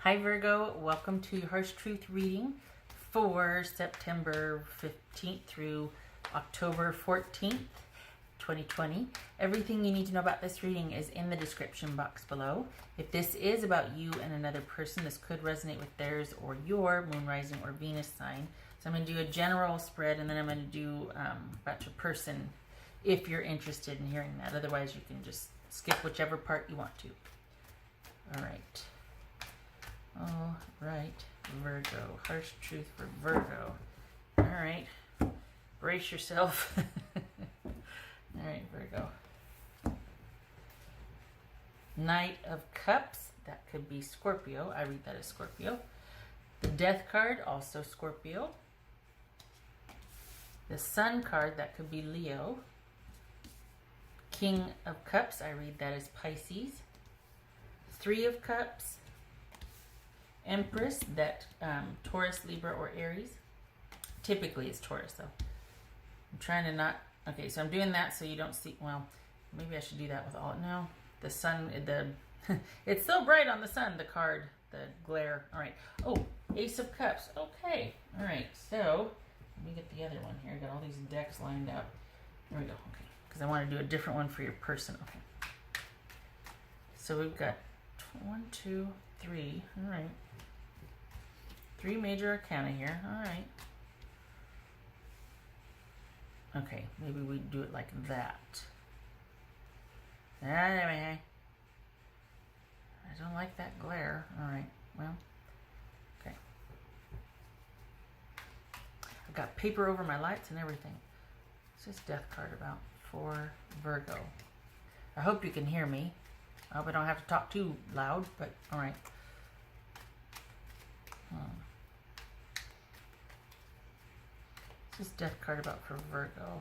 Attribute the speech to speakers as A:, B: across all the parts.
A: Hi Virgo, welcome to your Harsh Truth reading for September 15th through October 14th, 2020. Everything you need to know about this reading is in the description box below. If this is about you and another person, this could resonate with theirs or your moon, rising, or Venus sign. So I'm going to do a general spread and then I'm going to do about your person if you're interested in hearing that. Otherwise, you can just skip whichever part you want to. All right. All right, Virgo. Harsh truth for Virgo. All right. Brace yourself. All right, Virgo. Knight of Cups. That could be Scorpio. I read that as Scorpio. The Death card, also Scorpio. The Sun card, that could be Leo. King of Cups, I read that as Pisces. Three of Cups. Empress, that Taurus, Libra, or Aries. Typically it's Taurus though. I'm trying to not, okay, so I'm doing that so you don't see, well, maybe I should do that with all, no, the sun, it's so bright on the sun, the card, the glare. All right, oh, Ace of Cups, okay, all right, so let me get the other one here. I got all these decks lined up. There we go, okay, because I want to do a different one for your person, okay. So we've got 1, 2, 3, all right. 3 major arcana here, all right. Okay, maybe we do it like that. Anyway, I don't like that glare. All right, well, okay. I've got paper over my lights and everything. What's this death card about for Virgo? I hope you can hear me. I hope I don't have to talk too loud, but all right. What's this death card about for Virgo?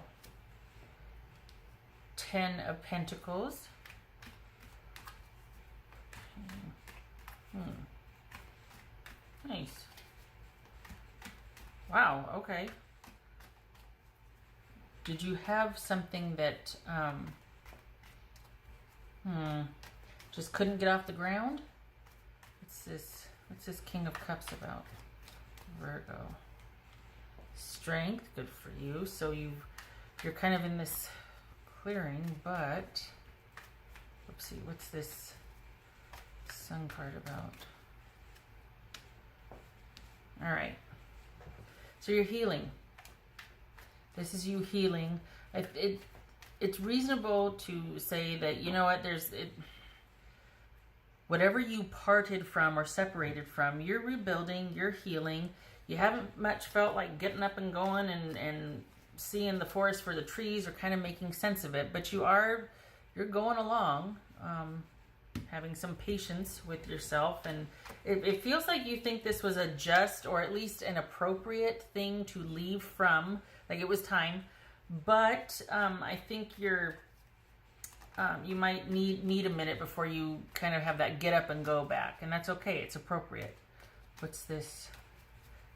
A: 10 of Pentacles. Nice. Wow, okay. Did you have something that just couldn't get off the ground? What's this King of Cups about? Virgo. Strength, good for you. So you're kind of in this clearing, but oopsie, what's this Sun card about? All right. So you're healing. This is you healing. It's reasonable to say that, you know what, whatever you parted from or separated from, you're rebuilding, you're healing. You haven't much felt like getting up and going and seeing the forest for the trees or kind of making sense of it, but you're going along, having some patience with yourself, and it feels like you think this was a just or at least an appropriate thing to leave from, like it was time, but I think you might need a minute before you kind of have that get up and go back, and that's okay. It's appropriate. What's this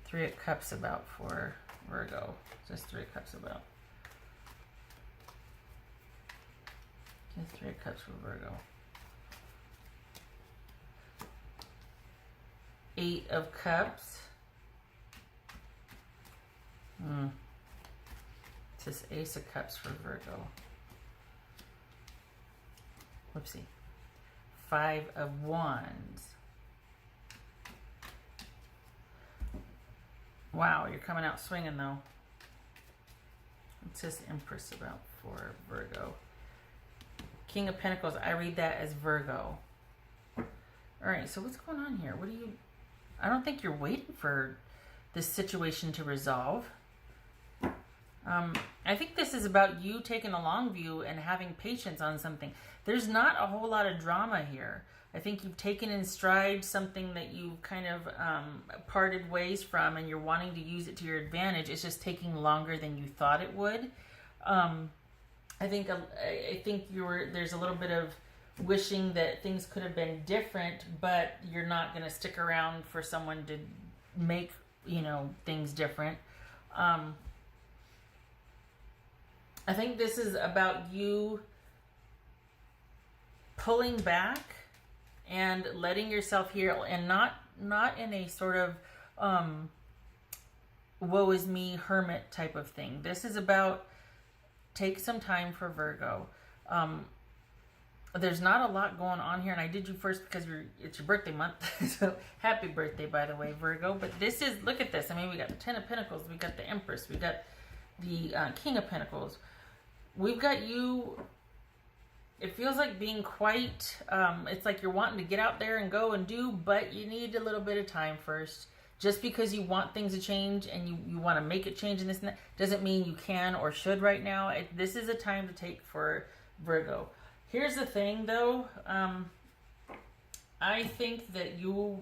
A: 3 of Cups about for Virgo? What's this 3 of Cups about? What's 3 of Cups for Virgo? 8 of Cups. It's this Ace of Cups for Virgo. Whoopsie. 5 of Wands. Wow, you're coming out swinging though. What's this Empress about for Virgo? King of Pentacles, I read that as Virgo. All right, so what's going on here? I don't think you're waiting for this situation to resolve. I think this is about you taking a long view and having patience on something. There's not a whole lot of drama here. I think you've taken in stride something that you kind of parted ways from, and you're wanting to use it to your advantage. It's just taking longer than you thought it would. I think there's a little bit of wishing that things could have been different, but you're not going to stick around for someone to make, things different. I think this is about you pulling back and letting yourself heal, and not in a sort of woe is me hermit type of thing. This is about take some time for Virgo. There's not a lot going on here, and I did you first because it's your birthday month. So happy birthday, by the way, Virgo. But this is, look at this. I mean, we got the Ten of Pentacles, we got the Empress, we got the King of Pentacles. We've got you. It feels like being quite, it's like you're wanting to get out there and go and do, but you need a little bit of time first. Just because you want things to change and you want to make it change and this and that, doesn't mean you can or should right now. This is a time to take for Virgo. Here's the thing, though. I think that I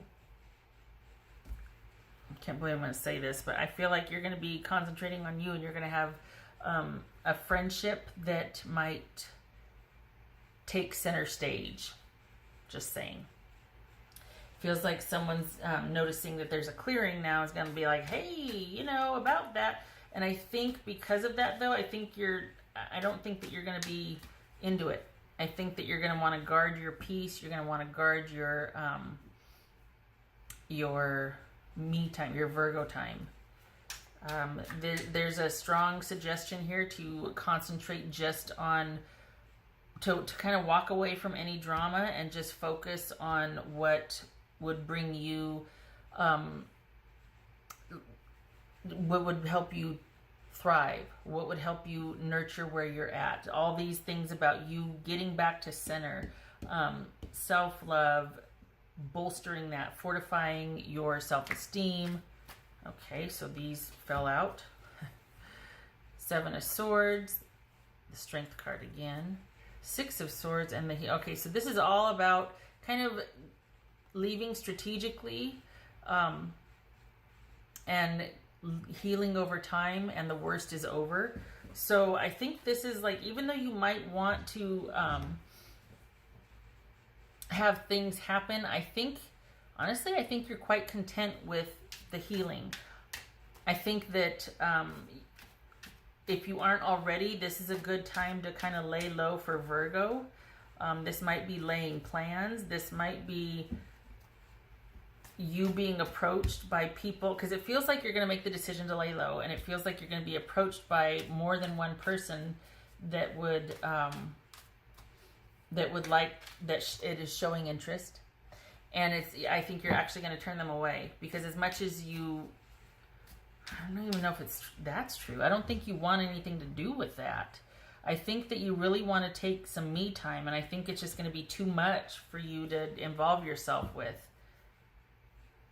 A: can't believe I'm going to say this, but I feel like you're going to be concentrating on you, and you're going to have a friendship that might take center stage. Just saying. Feels like someone's noticing that there's a clearing now, is going to be like, hey, about that. And I think because of that, though, I don't think that you're going to be into it. I think that you're going to want to guard your peace. You're going to want to guard your me time, your Virgo time. There's a strong suggestion here to concentrate just on, to kind of walk away from any drama and just focus on what would bring you, what would help you thrive, what would help you nurture where you're at. All these things about you getting back to center, self-love, bolstering that, fortifying your self-esteem. Okay, so these fell out. Seven of Swords, the Strength card again, Six of Swords, and okay, so this is all about kind of leaving strategically, and healing over time, and the worst is over. So I think this is like, even though you might want to have things happen, honestly, I think you're quite content with the healing. I think that if you aren't already, this is a good time to kind of lay low for Virgo. This might be laying plans. This might be you being approached by people, because it feels like you're going to make the decision to lay low, and it feels like you're going to be approached by more than one person that would like that it is showing interest. And I think you're actually going to turn them away, because as much as I don't even know if that's true. I don't think you want anything to do with that. I think that you really want to take some me time, and I think it's just going to be too much for you to involve yourself with.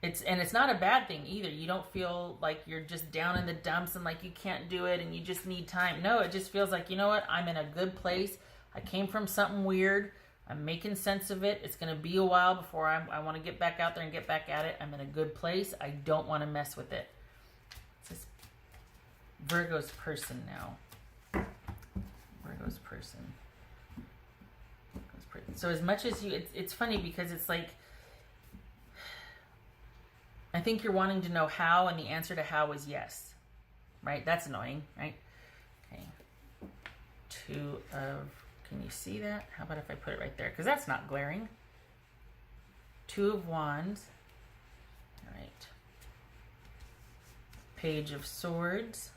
A: It's not a bad thing either. You don't feel like you're just down in the dumps and like you can't do it and you just need time. No, it just feels like, you know what? I'm in a good place. I came from something weird. I'm making sense of it. It's going to be a while before I want to get back out there and get back at it. I'm in a good place. I don't want to mess with it. It's Virgo's person now. Virgo's person. So as much as it's funny because it's like, I think you're wanting to know how, and the answer to how is yes. Right? That's annoying, right? Okay. Can you see that? How about if I put it right there? Because that's not glaring. Two of Wands. All right. Page of Swords.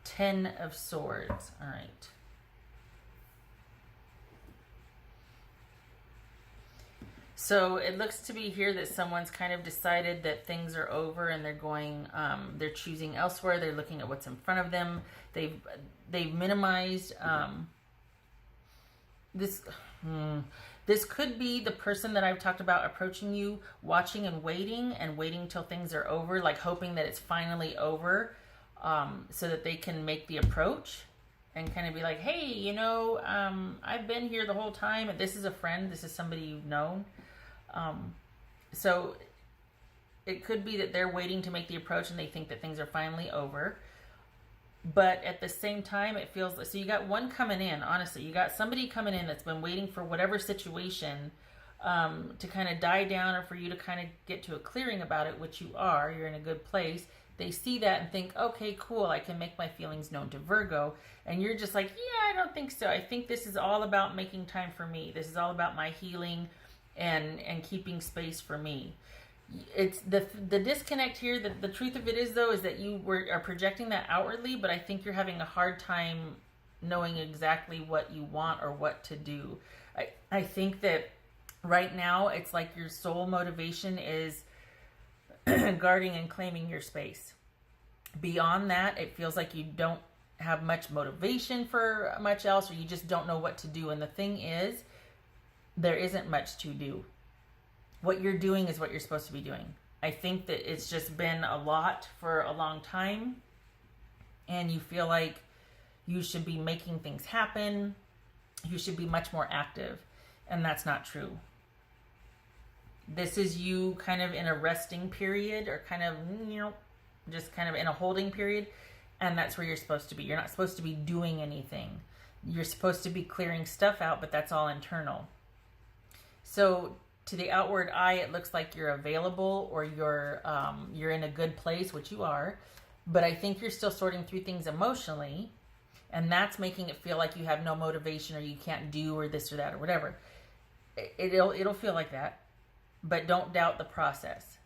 A: 10 of Swords. All right. So it looks to be here that someone's kind of decided that things are over, and they're going, they're choosing elsewhere. They're looking at what's in front of them. They've minimized this. This could be the person that I've talked about approaching you, watching and waiting till things are over, like hoping that it's finally over, so that they can make the approach and kind of be like, hey, I've been here the whole time, and this is a friend. This is somebody you've known. So it could be that they're waiting to make the approach and they think that things are finally over. But at the same time, it feels like, so you got one coming in, honestly, you got somebody coming in that's been waiting for whatever situation to kind of die down, or for you to kind of get to a clearing about it, which you are. You're in a good place. they see that and think, okay, cool, I can make my feelings known to Virgo. And you're just like, yeah, I don't think so. I think this is all about making time for me. This is all about my healing and keeping space for me. It's the disconnect here. The truth of it is, though, is that you are projecting that outwardly, but I think you're having a hard time knowing exactly what you want or what to do. I think that right now it's like your sole motivation is guarding and claiming your space. Beyond that, it feels like you don't have much motivation for much else, or you just don't know what to do. And the thing is, there isn't much to do. What you're doing is what you're supposed to be doing. I think that it's just been a lot for a long time, and you feel like you should be making things happen. You should be much more active, and that's not true. This is you kind of in a resting period, or kind of, just kind of in a holding period, and that's where you're supposed to be. You're not supposed to be doing anything. You're supposed to be clearing stuff out, but that's all internal. So to the outward eye, it looks like you're available, or you're in a good place, which you are, but I think you're still sorting through things emotionally, and that's making it feel like you have no motivation, or you can't do, or this or that, or whatever. It'll feel like that. But don't doubt the process.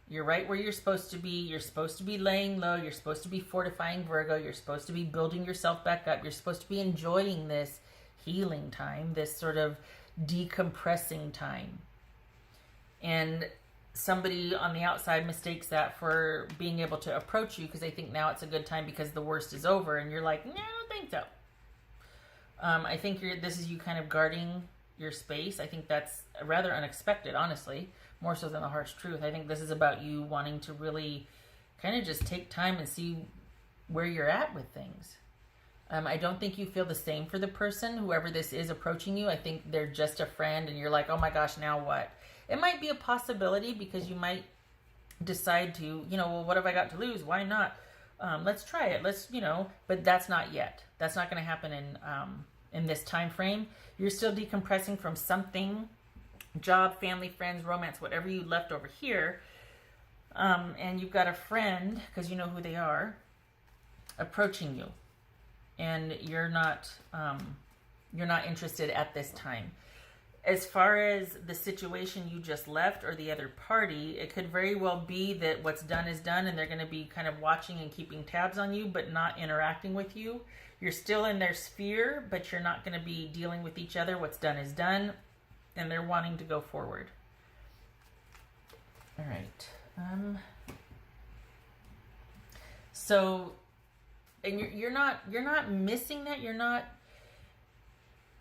A: You're right where you're supposed to be. You're supposed to be laying low. You're supposed to be fortifying Virgo. You're supposed to be building yourself back up. You're supposed to be enjoying this healing time, this sort of decompressing time. And somebody on the outside mistakes that for being able to approach you because they think now it's a good time because the worst is over. And you're like, no, I don't think so. I think this is you kind of guarding your space. I think that's rather unexpected, honestly, more so than the harsh truth. I think this is about you wanting to really kind of just take time and see where you're at with things. I don't think you feel the same for the person, whoever this is approaching you. I think they're just a friend, and you're like, oh my gosh, now what? It might be a possibility because you might decide to, well, what have I got to lose? Why not? Let's try it. But that's not yet. That's not going to happen in this time frame. You're still decompressing from something, job, family, friends, romance, whatever you left over here. And you've got a friend, because you know who they are, approaching you. And you're not interested at this time. As far as the situation you just left or the other party, it could very well be that what's done is done, and they're going to be kind of watching and keeping tabs on you, but not interacting with you. You're still in their sphere, but you're not going to be dealing with each other. What's done is done, and they're wanting to go forward. All right. So, and you're not missing that.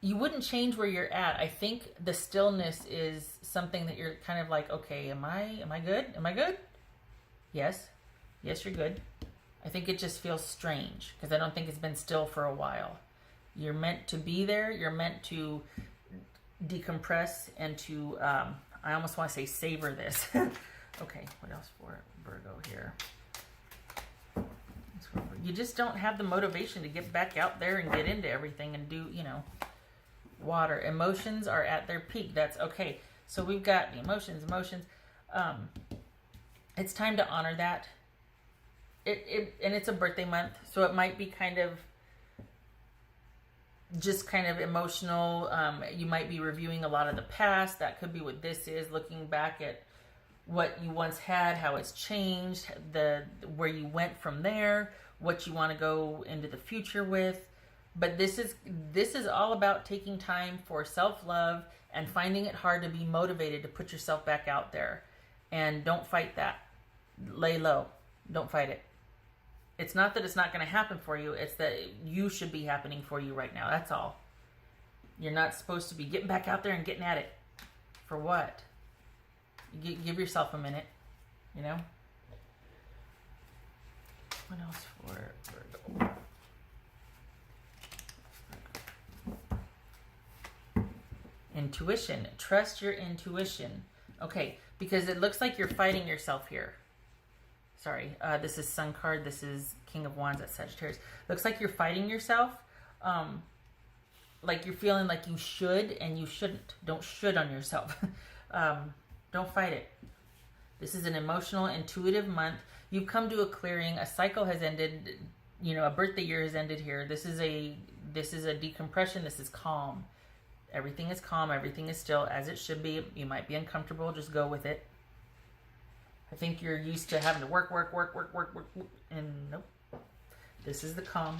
A: You wouldn't change where you're at. I think the stillness is something that you're kind of like, okay, am I good? Am I good? Yes, you're good. I think it just feels strange because I don't think it's been still for a while. You're meant to be there. You're meant to decompress and to, I almost want to say savor this. Okay, what else for Virgo here? You just don't have the motivation to get back out there and get into everything and do, water. Emotions are at their peak. That's okay. So we've got the emotions. It's time to honor that. And it's a birthday month, so it might be kind of emotional. You might be reviewing a lot of the past. That could be what this is, looking back at what you once had, how it's changed, where you went from there, what you want to go into the future with. But this is all about taking time for self-love and finding it hard to be motivated to put yourself back out there. And don't fight that. Lay low. Don't fight it. It's not that it's not going to happen for you. It's that you should be happening for you right now. That's all. You're not supposed to be getting back out there and getting at it. For what? Give yourself a minute. What else for Virgo? Intuition. Trust your intuition. Okay, because it looks like you're fighting yourself here. Sorry, this is Sun card. This is King of Wands at Sagittarius. Looks like you're fighting yourself. Like you're feeling like you should and you shouldn't. Don't should on yourself. Don't fight it. This is an emotional, intuitive month. You've come to a clearing. A cycle has ended. You know, a birthday year has ended here. This is a decompression. This is calm. Everything is calm. Everything is still as it should be. You might be uncomfortable. Just go with it. I think you're used to having to work, and nope. This is the calm.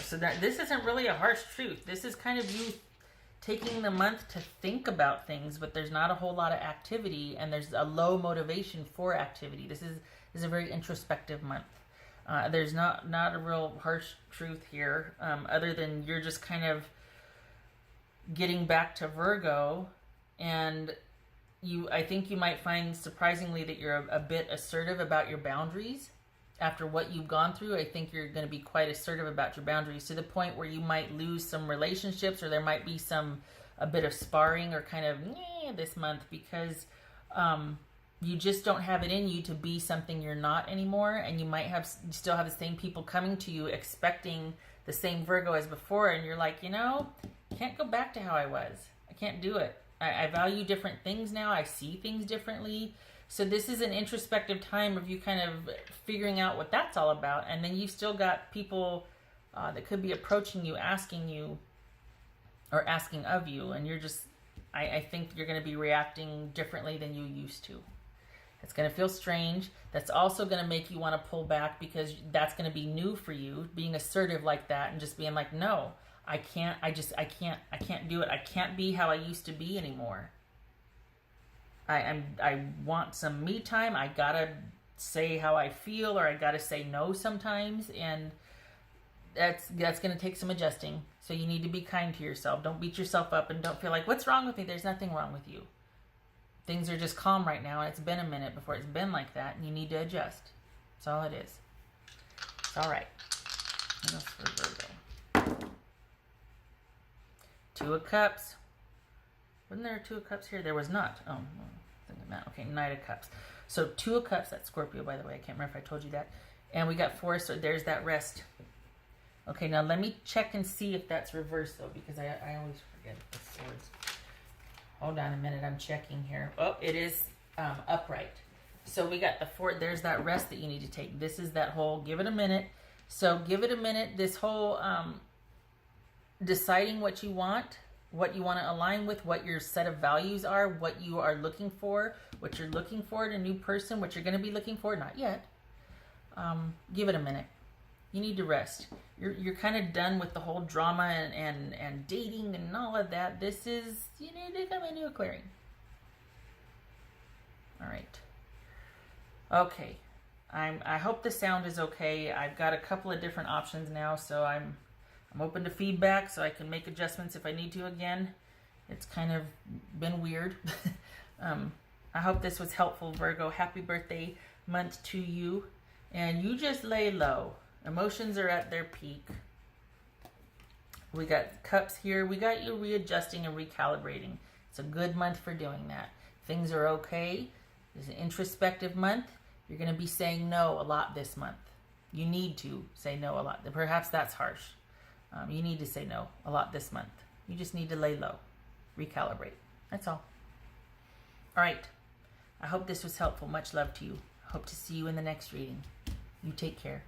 A: So this isn't really a harsh truth. This is kind of you taking the month to think about things, but there's not a whole lot of activity, and there's a low motivation for activity. This is a very introspective month. There's not a real harsh truth here, other than you're just kind of getting back to Virgo, and I think you might find surprisingly that you're a bit assertive about your boundaries. After what you've gone through, I think you're going to be quite assertive about your boundaries, to the point where you might lose some relationships, or there might be a bit of sparring or kind of this month, because you just don't have it in you to be something you're not anymore, and you still have the same people coming to you expecting the same Virgo as before, and you're like, can't go back to how I was. I can't do it. I value different things now. I see things differently. So this is an introspective time of you kind of figuring out what that's all about. And then you've still got people that could be approaching you, asking you, or asking of you. And you're just, I think you're going to be reacting differently than you used to. It's going to feel strange. That's also going to make you want to pull back, because that's going to be new for you, being assertive like that and just being like, no, I can't do it. I can't be how I used to be anymore. I want some me time. I gotta say how I feel, or I gotta say no sometimes, and that's gonna take some adjusting. So you need to be kind to yourself. Don't beat yourself up, and don't feel like, what's wrong with me? There's nothing wrong with you. Things are just calm right now, and it's been a minute before it's been like that, and you need to adjust. That's all it is. It's all right. What else for Virgo? Two of Cups. Wasn't there a Two of Cups here? There was not. Oh, okay, Knight of Cups. So Two of Cups, that's Scorpio, by the way. I can't remember if I told you that. And we got Four, so there's that rest. Okay, now let me check and see if that's reversed, though, because I always forget the swords. Hold on a minute, I'm checking here. Oh, it is upright. So we got the Four, there's that rest that you need to take. This is that whole, give it a minute. So give it a minute, this whole deciding what you want to align with, what your set of values are, what you are looking for, what you're looking for in a new person, what you're going to be looking for, not yet. Give it a minute. You need to rest. You're kind of done with the whole drama and dating and all of that. You need to come into a clearing. All right. Okay. I hope the sound is okay. I've got a couple of different options now, so I'm open to feedback, so I can make adjustments if I need to again. It's kind of been weird. I hope this was helpful, Virgo. Happy birthday month to you. And you just lay low. Emotions are at their peak. We got Cups here. We got you readjusting and recalibrating. It's a good month for doing that. Things are okay. It's an introspective month. You're going to be saying no a lot this month. You need to say no a lot. Perhaps that's harsh. You need to say no a lot this month. You just need to lay low. Recalibrate. That's all. All right. I hope this was helpful. Much love to you. Hope to see you in the next reading. You take care.